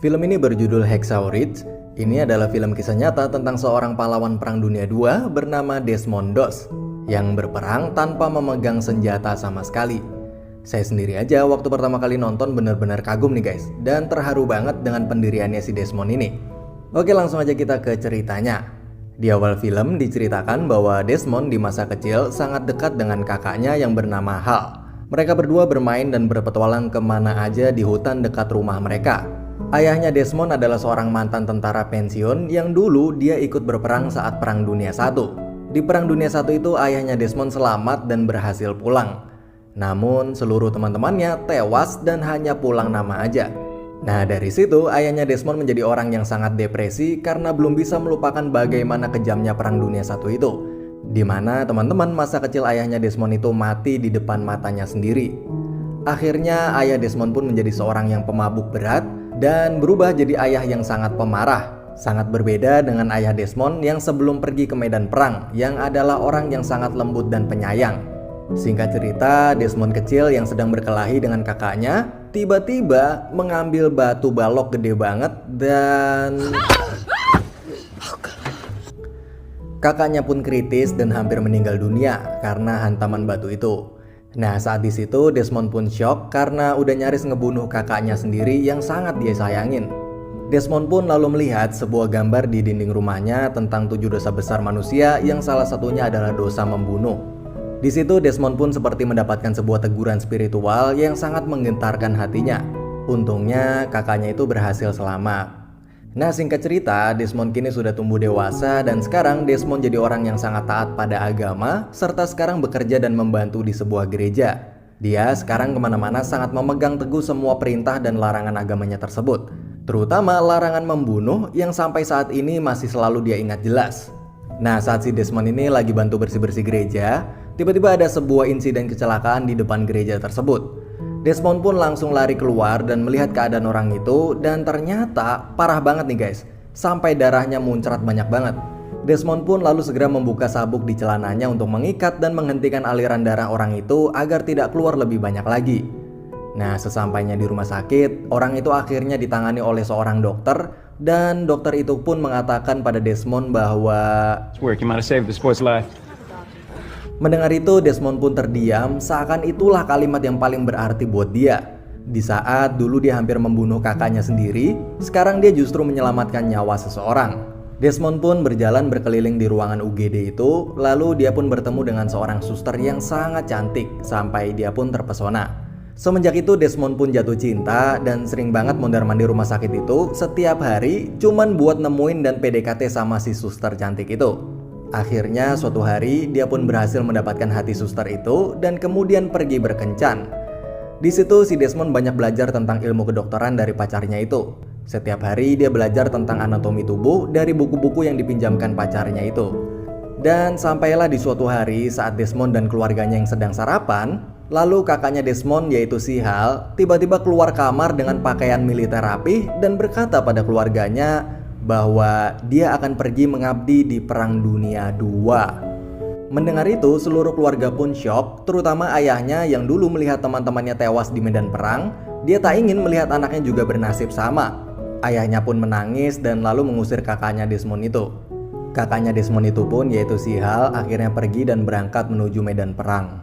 Film ini berjudul Hacksaw Ridge. Ini adalah film kisah nyata tentang seorang pahlawan Perang Dunia II bernama Desmond Doss yang berperang tanpa memegang senjata sama sekali. Saya sendiri aja waktu pertama kali nonton bener-bener kagum nih guys, dan terharu banget dengan pendiriannya si Desmond ini. Oke, langsung aja kita ke ceritanya. Di awal film diceritakan bahwa Desmond di masa kecil sangat dekat dengan kakaknya yang bernama Hal. Mereka berdua bermain dan berpetualang kemana aja di hutan dekat rumah mereka. Ayahnya Desmond adalah seorang mantan tentara pensiun yang dulu dia ikut berperang saat Perang Dunia I. Di Perang Dunia I itu ayahnya Desmond selamat dan berhasil pulang. Namun seluruh teman-temannya tewas dan hanya pulang nama aja. Nah, dari situ ayahnya Desmond menjadi orang yang sangat depresi karena belum bisa melupakan bagaimana kejamnya Perang Dunia I itu, di mana teman-teman masa kecil ayahnya Desmond itu mati di depan matanya sendiri. Akhirnya ayah Desmond pun menjadi seorang yang pemabuk berat dan berubah jadi ayah yang sangat pemarah. Sangat berbeda dengan ayah Desmond yang sebelum pergi ke medan perang, yang adalah orang yang sangat lembut dan penyayang. Singkat cerita, Desmond kecil yang sedang berkelahi dengan kakaknya tiba-tiba mengambil batu balok gede banget dan kakaknya pun kritis dan hampir meninggal dunia karena hantaman batu itu. Nah, saat di situ Desmond pun shock karena udah nyaris ngebunuh kakaknya sendiri yang sangat dia sayangin. Desmond pun lalu melihat sebuah gambar di dinding rumahnya tentang 7 dosa besar manusia yang salah satunya adalah dosa membunuh. Di situ Desmond pun seperti mendapatkan sebuah teguran spiritual yang sangat menggentarkan hatinya. Untungnya kakaknya itu berhasil selamat. Nah, singkat cerita, Desmond kini sudah tumbuh dewasa dan sekarang Desmond jadi orang yang sangat taat pada agama serta sekarang bekerja dan membantu di sebuah gereja. Dia sekarang kemana-mana sangat memegang teguh semua perintah dan larangan agamanya tersebut, terutama larangan membunuh yang sampai saat ini masih selalu dia ingat jelas. Nah, saat si Desmond ini lagi bantu bersih-bersih gereja, tiba-tiba ada sebuah insiden kecelakaan di depan gereja tersebut. Desmond pun langsung lari keluar dan melihat keadaan orang itu, dan ternyata parah banget nih guys, sampai darahnya muncrat banyak banget. Desmond pun lalu segera membuka sabuk di celananya untuk mengikat dan menghentikan aliran darah orang itu agar tidak keluar lebih banyak lagi. Nah, sesampainya di rumah sakit, orang itu akhirnya ditangani oleh seorang dokter, dan dokter itu pun mengatakan pada Desmond bahwa mendengar itu, Desmond pun terdiam, seakan itulah kalimat yang paling berarti buat dia. Di saat dulu dia hampir membunuh kakaknya sendiri, sekarang dia justru menyelamatkan nyawa seseorang. Desmond pun berjalan berkeliling di ruangan UGD itu, lalu dia pun bertemu dengan seorang suster yang sangat cantik, sampai dia pun terpesona. Semenjak itu Desmond pun jatuh cinta dan sering banget mondar-mandir rumah sakit itu setiap hari cuman buat nemuin dan PDKT sama si suster cantik itu. Akhirnya suatu hari dia pun berhasil mendapatkan hati suster itu dan kemudian pergi berkencan. Di situ si Desmond banyak belajar tentang ilmu kedokteran dari pacarnya itu. Setiap hari dia belajar tentang anatomi tubuh dari buku-buku yang dipinjamkan pacarnya itu. Dan sampailah di suatu hari saat Desmond dan keluarganya yang sedang sarapan, lalu kakaknya Desmond yaitu si Hal tiba-tiba keluar kamar dengan pakaian militer rapih dan berkata pada keluarganya bahwa dia akan pergi mengabdi di Perang Dunia II. Mendengar itu, seluruh keluarga pun syok, terutama ayahnya yang dulu melihat teman-temannya tewas di medan perang. Dia tak ingin melihat anaknya juga bernasib sama. Ayahnya pun menangis dan lalu mengusir kakaknya Desmond itu. Kakaknya Desmond itu pun yaitu si Hal akhirnya pergi dan berangkat menuju medan perang.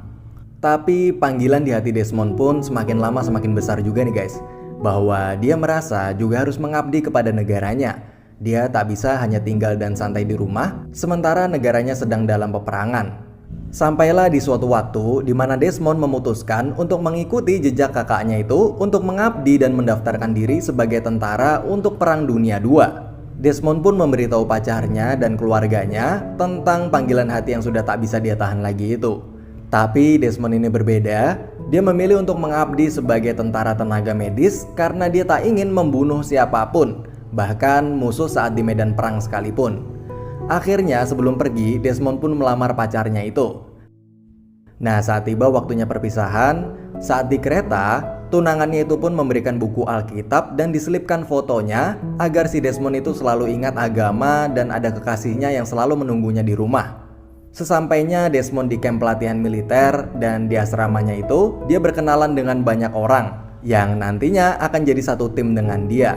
Tapi panggilan di hati Desmond pun semakin lama semakin besar juga nih guys, bahwa dia merasa juga harus mengabdi kepada negaranya. Dia tak bisa hanya tinggal dan santai di rumah, sementara negaranya sedang dalam peperangan. Sampailah di suatu waktu di mana Desmond memutuskan untuk mengikuti jejak kakaknya itu untuk mengabdi dan mendaftarkan diri sebagai tentara untuk Perang Dunia II. Desmond pun memberitahu pacarnya dan keluarganya tentang panggilan hati yang sudah tak bisa dia tahan lagi itu. Tapi Desmond ini berbeda, dia memilih untuk mengabdi sebagai tentara tenaga medis karena dia tak ingin membunuh siapapun, bahkan musuh saat di medan perang sekalipun. Akhirnya sebelum pergi, Desmond pun melamar pacarnya itu. Nah, saat tiba waktunya perpisahan, saat di kereta, tunangannya itu pun memberikan buku Alkitab dan diselipkan fotonya agar si Desmond itu selalu ingat agama dan ada kekasihnya yang selalu menunggunya di rumah. Sesampainya Desmond di kamp pelatihan militer dan di asramanya itu, dia berkenalan dengan banyak orang yang nantinya akan jadi satu tim dengan dia.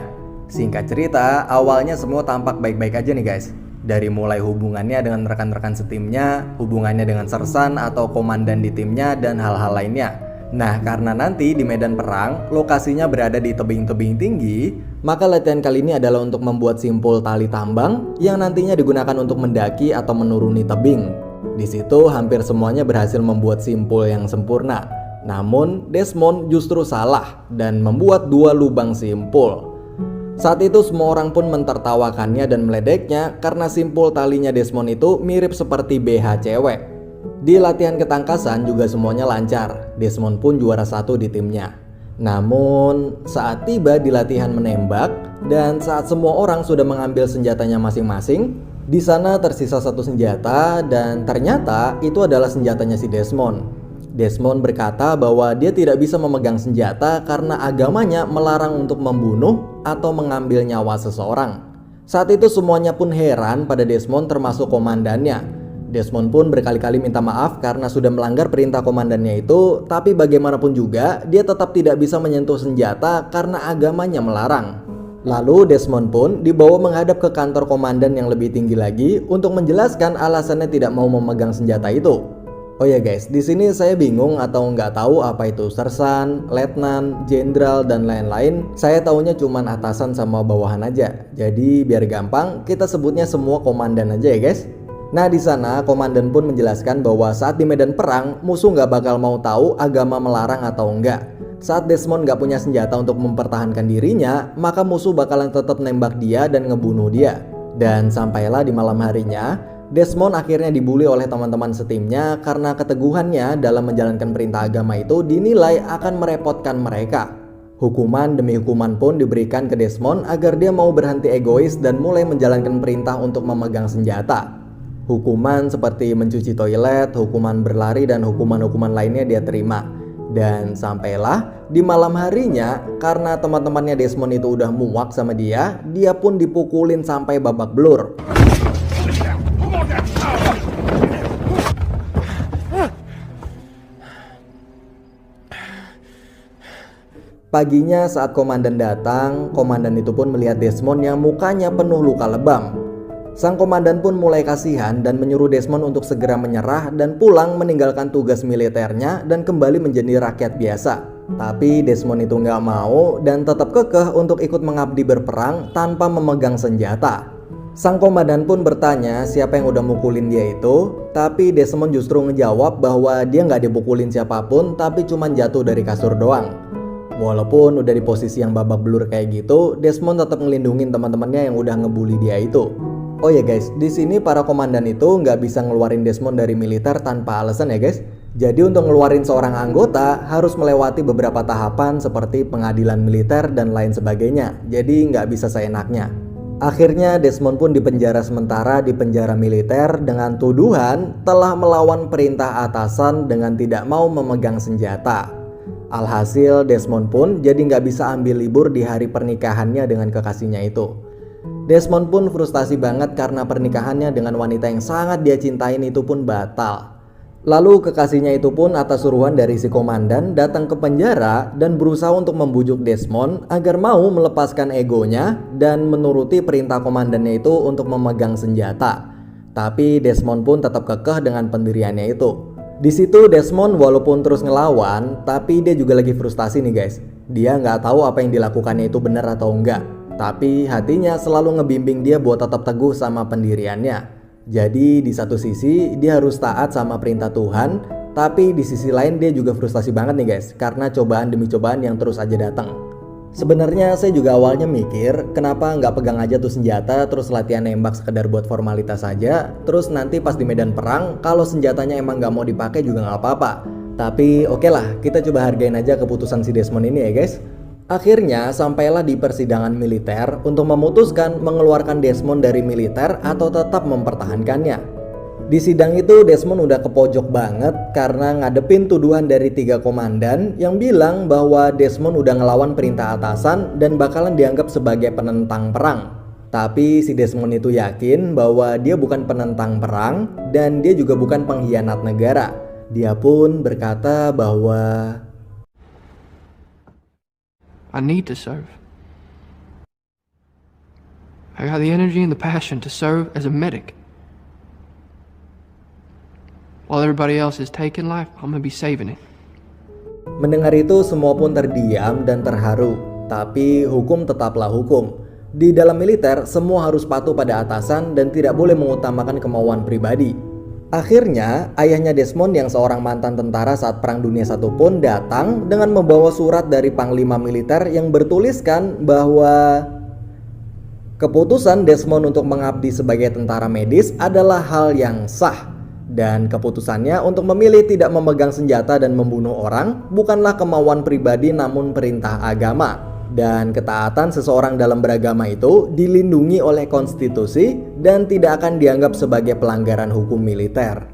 Singkat cerita, awalnya semua tampak baik-baik aja nih guys. Dari mulai hubungannya dengan rekan-rekan setimnya, hubungannya dengan sersan atau komandan di timnya, dan hal-hal lainnya. Nah, karena nanti di medan perang, lokasinya berada di tebing-tebing tinggi, maka latihan kali ini adalah untuk membuat simpul tali tambang yang nantinya digunakan untuk mendaki atau menuruni tebing. Di situ hampir semuanya berhasil membuat simpul yang sempurna. Namun, Desmond justru salah dan membuat 2 lubang simpul. Saat itu semua orang pun mentertawakannya dan meledeknya karena simpul talinya Desmond itu mirip seperti BH cewek. Di latihan ketangkasan juga semuanya lancar. Desmond pun juara 1 di timnya. Namun saat tiba di latihan menembak dan saat semua orang sudah mengambil senjatanya masing-masing, di sana tersisa 1 senjata dan ternyata itu adalah senjatanya si Desmond. Desmond berkata bahwa dia tidak bisa memegang senjata karena agamanya melarang untuk membunuh atau mengambil nyawa seseorang. Saat itu semuanya pun heran pada Desmond termasuk komandannya. Desmond pun berkali-kali minta maaf karena sudah melanggar perintah komandannya itu, tapi bagaimanapun juga dia tetap tidak bisa menyentuh senjata karena agamanya melarang. Lalu Desmond pun dibawa menghadap ke kantor komandan yang lebih tinggi lagi untuk menjelaskan alasannya tidak mau memegang senjata itu. Oh ya guys, di sini saya bingung atau nggak tahu apa itu sersan, letnan, jenderal, dan lain-lain. Saya taunya cuman atasan sama bawahan aja. Jadi biar gampang, kita sebutnya semua komandan aja ya guys. Nah di sana komandan pun menjelaskan bahwa saat di medan perang, musuh nggak bakal mau tahu agama melarang atau enggak. Saat Desmond nggak punya senjata untuk mempertahankan dirinya, maka musuh bakalan tetap nembak dia dan ngebunuh dia. Dan sampailah di malam harinya, Desmond akhirnya dibully oleh teman-teman setimnya karena keteguhannya dalam menjalankan perintah agama itu dinilai akan merepotkan mereka. Hukuman demi hukuman pun diberikan ke Desmond agar dia mau berhenti egois dan mulai menjalankan perintah untuk memegang senjata. Hukuman seperti mencuci toilet, hukuman berlari, dan hukuman-hukuman lainnya dia terima. Dan sampailah di malam harinya, karena teman-temannya Desmond itu udah muak sama dia pun dipukulin sampai babak belur. Paginya saat komandan datang, komandan itu pun melihat Desmond yang mukanya penuh luka lebam. Sang komandan pun mulai kasihan dan menyuruh Desmond untuk segera menyerah dan pulang meninggalkan tugas militernya dan kembali menjadi rakyat biasa. Tapi Desmond itu nggak mau dan tetap kekeh untuk ikut mengabdi berperang tanpa memegang senjata. Sang komandan pun bertanya siapa yang udah mukulin dia itu, tapi Desmond justru ngejawab bahwa dia nggak dipukulin siapapun tapi cuma jatuh dari kasur doang. Walaupun udah di posisi yang babak belur kayak gitu, Desmond tetap ngelindungin teman-temannya yang udah ngebully dia itu. Oh ya guys, di sini para komandan itu nggak bisa ngeluarin Desmond dari militer tanpa alasan ya guys. Jadi untuk ngeluarin seorang anggota harus melewati beberapa tahapan seperti pengadilan militer dan lain sebagainya. Jadi nggak bisa seenaknya. Akhirnya Desmond pun dipenjara sementara di penjara militer dengan tuduhan telah melawan perintah atasan dengan tidak mau memegang senjata. Alhasil Desmond pun jadi nggak bisa ambil libur di hari pernikahannya dengan kekasihnya itu. Desmond pun frustasi banget karena pernikahannya dengan wanita yang sangat dia cintain itu pun batal. Lalu kekasihnya itu pun atas suruhan dari si komandan datang ke penjara dan berusaha untuk membujuk Desmond agar mau melepaskan egonya dan menuruti perintah komandannya itu untuk memegang senjata. Tapi Desmond pun tetap kekeh dengan pendiriannya itu. Di situ Desmond walaupun terus ngelawan, tapi dia juga lagi frustasi nih guys. Dia nggak tahu apa yang dilakukannya itu benar atau enggak. Tapi hatinya selalu ngebimbing dia buat tetap teguh sama pendiriannya. Jadi di satu sisi dia harus taat sama perintah Tuhan, tapi di sisi lain dia juga frustasi banget nih guys, karena cobaan demi cobaan yang terus aja datang. Sebenarnya saya juga awalnya mikir kenapa nggak pegang aja tuh senjata terus latihan nembak sekedar buat formalitas saja, terus nanti pas di medan perang kalau senjatanya emang nggak mau dipakai juga nggak apa-apa. Tapi oke lah, kita coba hargain aja keputusan si Desmond ini ya guys. Akhirnya sampailah di persidangan militer untuk memutuskan mengeluarkan Desmond dari militer atau tetap mempertahankannya. Di sidang itu Desmond udah kepojok banget karena ngadepin tuduhan dari 3 komandan yang bilang bahwa Desmond udah ngelawan perintah atasan dan bakalan dianggap sebagai penentang perang. Tapi si Desmond itu yakin bahwa dia bukan penentang perang dan dia juga bukan pengkhianat negara. Dia pun berkata bahwa I need to serve. I got the energy and the passion to serve as a medic. While everybody else is taking life, I'm gonna be saving it. Mendengar itu semua pun terdiam dan terharu. Tapi hukum tetaplah hukum. Di dalam militer semua harus patuh pada atasan dan tidak boleh mengutamakan kemauan pribadi. Akhirnya ayahnya Desmond yang seorang mantan tentara saat Perang Dunia I pun datang dengan membawa surat dari panglima militer yang bertuliskan bahwa keputusan Desmond untuk mengabdi sebagai tentara medis adalah hal yang sah. Dan keputusannya untuk memilih tidak memegang senjata dan membunuh orang bukanlah kemauan pribadi namun perintah agama. Dan ketaatan seseorang dalam beragama itu dilindungi oleh konstitusi dan tidak akan dianggap sebagai pelanggaran hukum militer.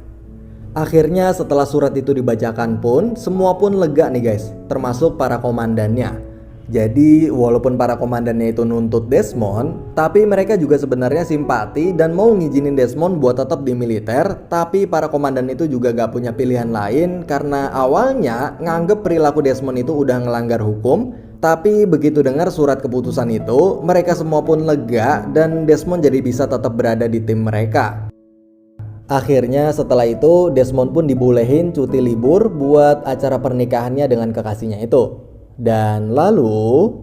Akhirnya setelah surat itu dibacakan pun semua pun lega nih guys, termasuk para komandannya. Jadi walaupun para komandannya itu nuntut Desmond, tapi mereka juga sebenarnya simpati dan mau ngizinin Desmond buat tetap di militer. Tapi para komandan itu juga gak punya pilihan lain karena awalnya nganggep perilaku Desmond itu udah ngelanggar hukum. Tapi begitu dengar surat keputusan itu, mereka semua pun lega dan Desmond jadi bisa tetap berada di tim mereka. Akhirnya setelah itu Desmond pun dibolehin cuti libur buat acara pernikahannya dengan kekasihnya itu. Dan lalu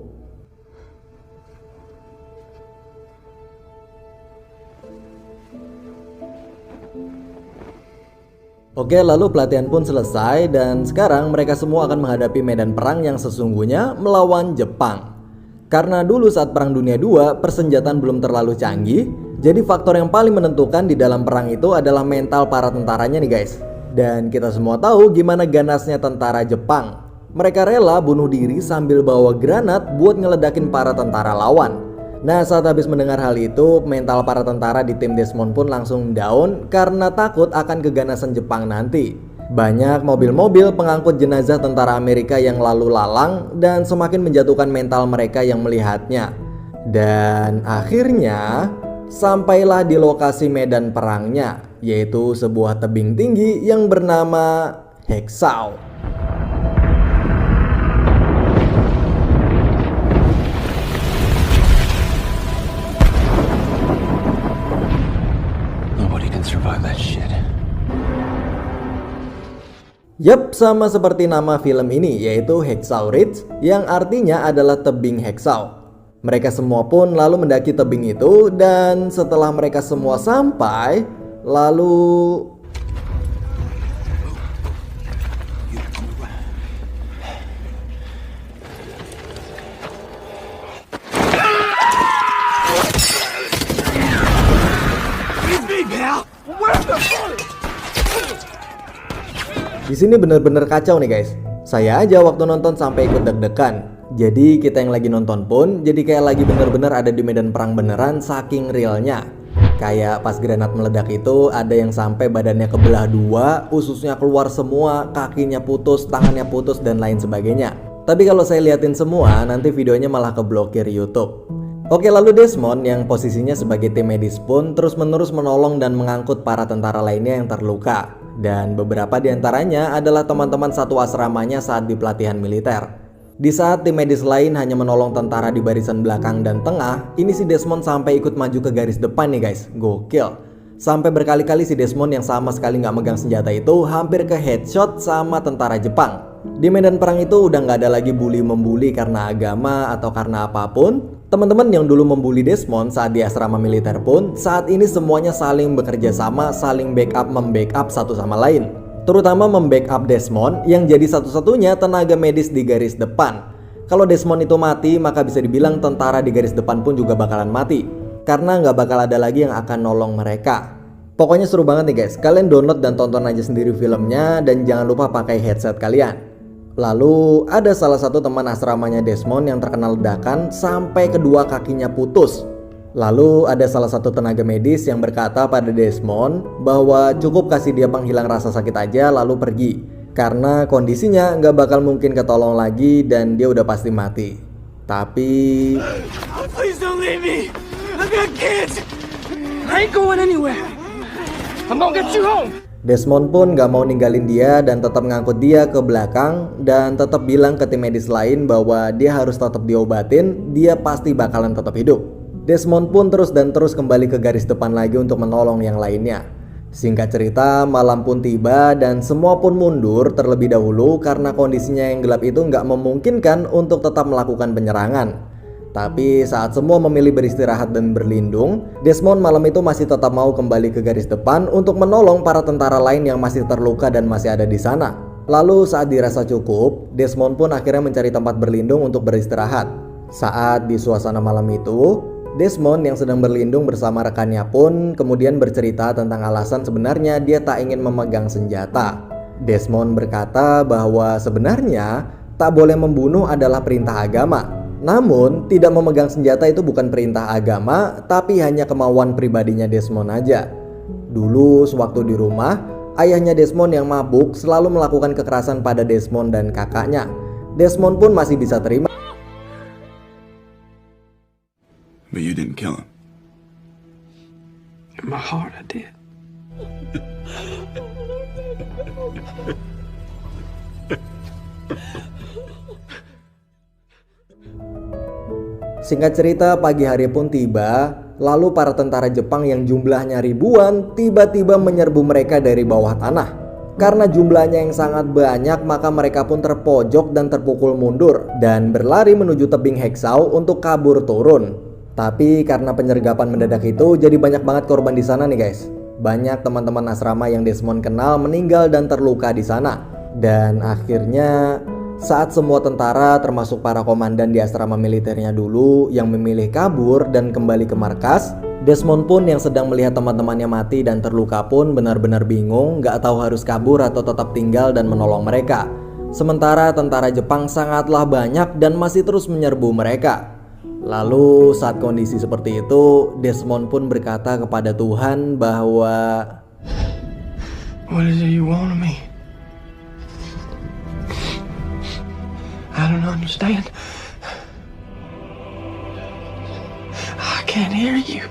lalu pelatihan pun selesai dan sekarang mereka semua akan menghadapi medan perang yang sesungguhnya melawan Jepang. Karena dulu saat Perang Dunia II persenjataan belum terlalu canggih, jadi faktor yang paling menentukan di dalam perang itu adalah mental para tentaranya nih guys. Dan kita semua tahu gimana ganasnya tentara Jepang. Mereka rela bunuh diri sambil bawa granat buat ngeledakin para tentara lawan. Nah saat habis mendengar hal itu, mental para tentara di tim Desmond pun langsung down karena takut akan keganasan Jepang nanti. Banyak mobil-mobil pengangkut jenazah tentara Amerika yang lalu lalang dan semakin menjatuhkan mental mereka yang melihatnya. Dan akhirnya sampailah di lokasi medan perangnya, yaitu sebuah tebing tinggi yang bernama Hexau. Yap, sama seperti nama film ini, yaitu Hexau Ridge, yang artinya adalah tebing Hexau. Mereka semua pun lalu mendaki tebing itu, dan setelah mereka semua sampai, lalu di sini bener-bener kacau nih guys. Saya aja waktu nonton sampai ikut deg-degan. Jadi kita yang lagi nonton pun jadi kayak lagi bener-bener ada di medan perang beneran saking realnya. Kayak pas granat meledak itu ada yang sampai badannya kebelah dua, ususnya keluar semua, kakinya putus, tangannya putus dan lain sebagainya. Tapi kalau saya liatin semua nanti videonya malah keblokir YouTube. Oke, lalu Desmond yang posisinya sebagai tim medis pun terus-menerus menolong dan mengangkut para tentara lainnya yang terluka. Dan beberapa diantaranya adalah teman-teman satu asramanya saat di pelatihan militer. Di saat tim medis lain hanya menolong tentara di barisan belakang dan tengah, ini si Desmond sampai ikut maju ke garis depan nih guys, gokil. Sampai berkali-kali si Desmond yang sama sekali nggak megang senjata itu hampir ke headshot sama tentara Jepang. Di medan perang itu udah nggak ada lagi bully-membuli karena agama atau karena apapun. Teman-teman yang dulu membuli Desmond saat di asrama militer pun saat ini semuanya saling bekerja sama, saling membackup satu sama lain. Terutama membackup Desmond yang jadi satu-satunya tenaga medis di garis depan. Kalau Desmond itu mati, maka bisa dibilang tentara di garis depan pun juga bakalan mati. Karena nggak bakal ada lagi yang akan nolong mereka. Pokoknya seru banget nih guys, kalian download dan tonton aja sendiri filmnya dan jangan lupa pakai headset kalian. Lalu ada salah satu teman asramanya Desmond yang terkena ledakan sampai kedua kakinya putus. Lalu ada salah satu tenaga medis yang berkata pada Desmond bahwa cukup kasih dia penghilang rasa sakit aja lalu pergi. Karena kondisinya nggak bakal mungkin ketolong lagi dan dia udah pasti mati. Tapi Please don't leave me. I've got kids. I ain't going anywhere. I'm gonna get you home. Desmond pun gak mau ninggalin dia dan tetap ngangkut dia ke belakang dan tetap bilang ke tim medis lain bahwa dia harus tetap diobatin, dia pasti bakalan tetap hidup. Desmond pun terus kembali ke garis depan lagi untuk menolong yang lainnya. Singkat cerita, malam pun tiba dan semua pun mundur terlebih dahulu karena kondisinya yang gelap itu nggak memungkinkan untuk tetap melakukan penyerangan. Tapi saat semua memilih beristirahat dan berlindung, Desmond malam itu masih tetap mau kembali ke garis depan untuk menolong para tentara lain yang masih terluka dan masih ada di sana. Lalu saat dirasa cukup, Desmond pun akhirnya mencari tempat berlindung untuk beristirahat. Saat di suasana malam itu, Desmond yang sedang berlindung bersama rekannya pun kemudian bercerita tentang alasan sebenarnya dia tak ingin memegang senjata. Desmond berkata bahwa sebenarnya tak boleh membunuh adalah perintah agama. Namun tidak memegang senjata itu bukan perintah agama, tapi hanya kemauan pribadinya Desmond aja. Dulu sewaktu di rumah, ayahnya Desmond yang mabuk selalu melakukan kekerasan pada Desmond dan kakaknya. Desmond pun masih bisa terima. But you didn't kill him. In my heart, I did. Singkat cerita, pagi hari pun tiba, lalu para tentara Jepang yang jumlahnya ribuan tiba-tiba menyerbu mereka dari bawah tanah. Karena jumlahnya yang sangat banyak, maka mereka pun terpojok dan terpukul mundur dan berlari menuju tebing Heksau untuk kabur turun. Tapi karena penyergapan mendadak itu, jadi banyak banget korban di sana nih guys. Banyak teman-teman asrama yang Desmond kenal meninggal dan terluka di sana. Dan akhirnya saat semua tentara termasuk para komandan di asrama militernya dulu yang memilih kabur dan kembali ke markas, Desmond pun yang sedang melihat teman-temannya mati dan terluka pun benar-benar bingung, gak tahu harus kabur atau tetap tinggal dan menolong mereka. Sementara tentara Jepang sangatlah banyak dan masih terus menyerbu mereka. Lalu saat kondisi seperti itu, Desmond pun berkata kepada Tuhan bahwa What is it you want of me? I don't understand. I can't hear you.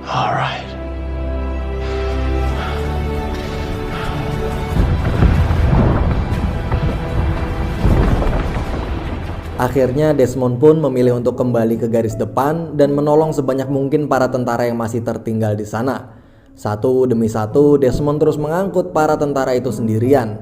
All right. akhirnya Desmond pun memilih untuk kembali ke garis depan dan menolong sebanyak mungkin para tentara yang masih tertinggal di sana. Satu demi satu, Desmond terus mengangkut para tentara itu sendirian.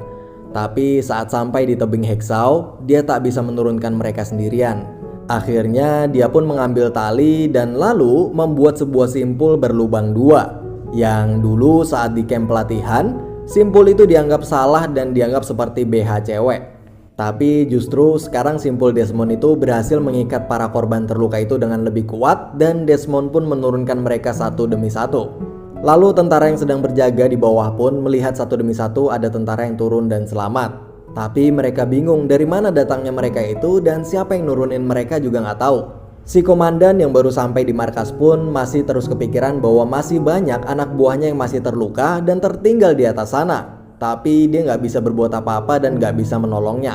Tapi saat sampai di tebing Heksau, dia tak bisa menurunkan mereka sendirian. Akhirnya dia pun mengambil tali dan lalu membuat sebuah simpul berlubang dua. Yang dulu saat di camp pelatihan, simpul itu dianggap salah dan dianggap seperti BH cewek. Tapi justru sekarang simpul Desmond itu berhasil mengikat para korban terluka itu dengan lebih kuat dan Desmond pun menurunkan mereka satu demi satu. Lalu tentara yang sedang berjaga di bawah pun melihat satu demi satu ada tentara yang turun dan selamat. Tapi mereka bingung dari mana datangnya mereka itu dan siapa yang nurunin mereka juga nggak tahu. Si komandan yang baru sampai di markas pun masih terus kepikiran bahwa masih banyak anak buahnya yang masih terluka dan tertinggal di atas sana. Tapi dia nggak bisa berbuat apa-apa dan nggak bisa menolongnya.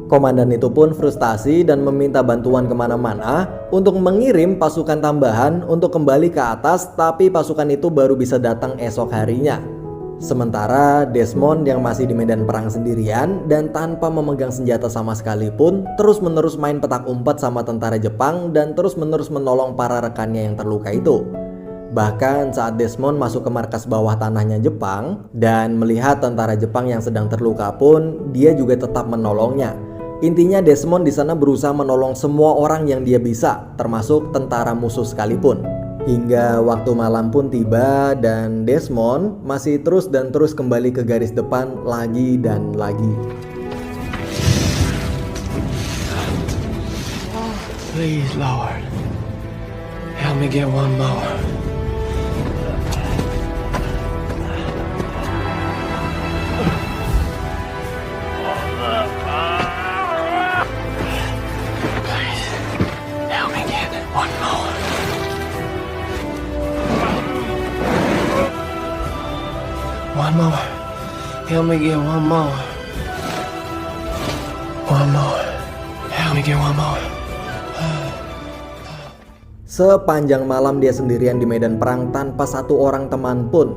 Komandan itu pun frustasi dan meminta bantuan kemana-mana untuk mengirim pasukan tambahan untuk kembali ke atas, tapi pasukan itu baru bisa datang esok harinya. Sementara Desmond yang masih di medan perang sendirian dan tanpa memegang senjata sama sekali pun terus-menerus main petak umpet sama tentara Jepang dan terus-menerus menolong para rekannya yang terluka itu. Bahkan saat Desmond masuk ke markas bawah tanahnya Jepang dan melihat tentara Jepang yang sedang terluka pun, dia juga tetap menolongnya. Intinya Desmond di sana berusaha menolong semua orang yang dia bisa, termasuk tentara musuh sekalipun. Hingga waktu malam pun tiba dan Desmond masih terus kembali ke garis depan lagi dan lagi. Please, Lord, help me get one more. One more. Help me get one more. One more. Help me get one more. Sepanjang malam dia sendirian di medan perang tanpa satu orang teman pun.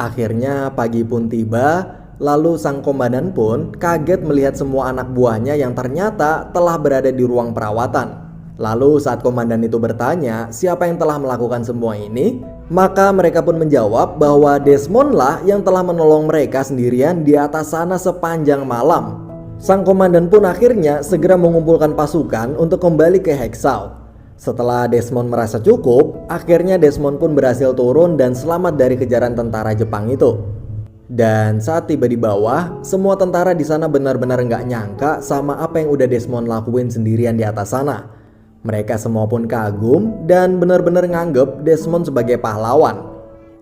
Akhirnya pagi pun tiba, Lalu sang komandan pun kaget melihat semua anak buahnya yang ternyata telah berada di ruang perawatan. Lalu saat komandan itu bertanya siapa yang telah melakukan semua ini, maka mereka pun menjawab bahwa Desmond lah yang telah menolong mereka sendirian di atas sana sepanjang malam. Sang komandan pun akhirnya segera mengumpulkan pasukan untuk kembali ke Hexau. Setelah Desmond merasa cukup, akhirnya Desmond pun berhasil turun dan selamat dari kejaran tentara Jepang itu. Dan saat tiba di bawah, semua tentara di sana benar-benar nggak nyangka sama apa yang udah Desmond lakuin sendirian di atas sana. Mereka semua pun kagum dan benar-benar nganggep Desmond sebagai pahlawan.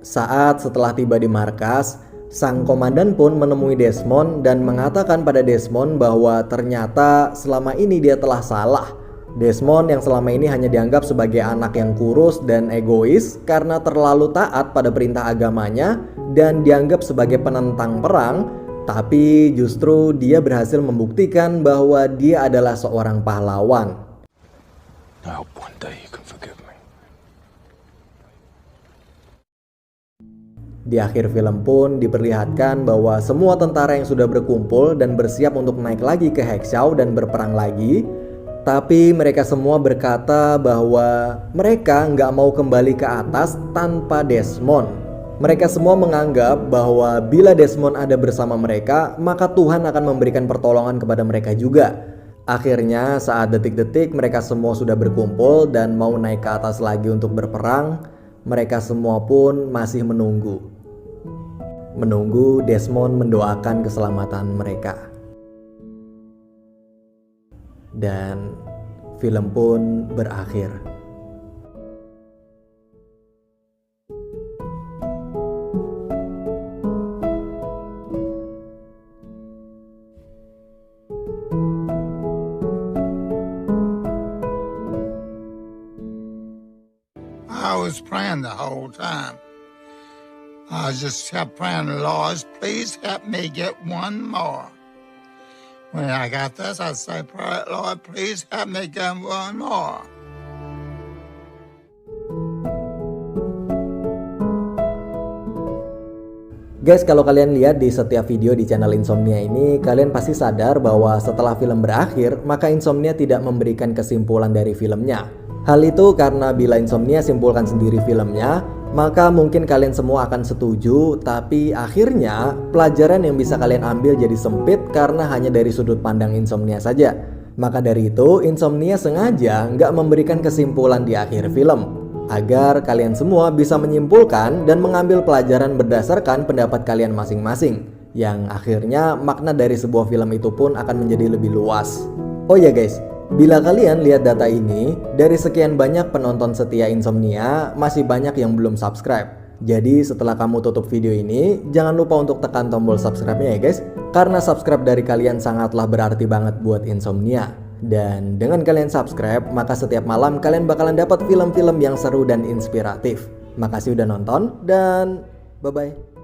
Saat setelah tiba di markas, sang komandan pun menemui Desmond dan mengatakan pada Desmond bahwa ternyata selama ini dia telah salah. Desmond yang selama ini hanya dianggap sebagai anak yang kurus dan egois karena terlalu taat pada perintah agamanya dan dianggap sebagai penentang perang, tapi justru dia berhasil membuktikan bahwa dia adalah seorang pahlawan. I hope one day you can forgive me. Di akhir film pun diperlihatkan bahwa semua tentara yang sudah berkumpul dan bersiap untuk naik lagi ke Hexau dan berperang lagi. Tapi mereka semua berkata bahwa mereka nggak mau kembali ke atas tanpa Desmond. Mereka semua menganggap bahwa bila Desmond ada bersama mereka, maka Tuhan akan memberikan pertolongan kepada mereka juga. Akhirnya saat detik-detik mereka semua sudah berkumpul dan mau naik ke atas lagi untuk berperang, mereka semua pun masih menunggu. Menunggu Desmond mendoakan keselamatan mereka. Dan film pun berakhir. I was praying the whole time. I just kept praying, Lord, please help me get one more. When I got this, I say, Lord, please help me get one more. Guys, kalau kalian lihat di setiap video di channel Insomnia ini, kalian pasti sadar bahwa setelah film berakhir, maka Insomnia tidak memberikan kesimpulan dari filmnya. Hal itu karena bila Insomnia simpulkan sendiri filmnya, maka mungkin kalian semua akan setuju, tapi akhirnya pelajaran yang bisa kalian ambil jadi sempit karena hanya dari sudut pandang Insomnia saja. Maka dari itu, Insomnia sengaja nggak memberikan kesimpulan di akhir film, agar kalian semua bisa menyimpulkan dan mengambil pelajaran berdasarkan pendapat kalian masing-masing, yang akhirnya makna dari sebuah film itu pun akan menjadi lebih luas. Oh ya guys, bila kalian lihat data ini, dari sekian banyak penonton setia Insomnia, masih banyak yang belum subscribe. Jadi setelah kamu tutup video ini, jangan lupa untuk tekan tombol subscribe-nya ya guys, karena subscribe dari kalian sangatlah berarti banget buat Insomnia. Dan dengan kalian subscribe, maka setiap malam kalian bakalan dapat film-film yang seru dan inspiratif. Makasih udah nonton, dan bye-bye.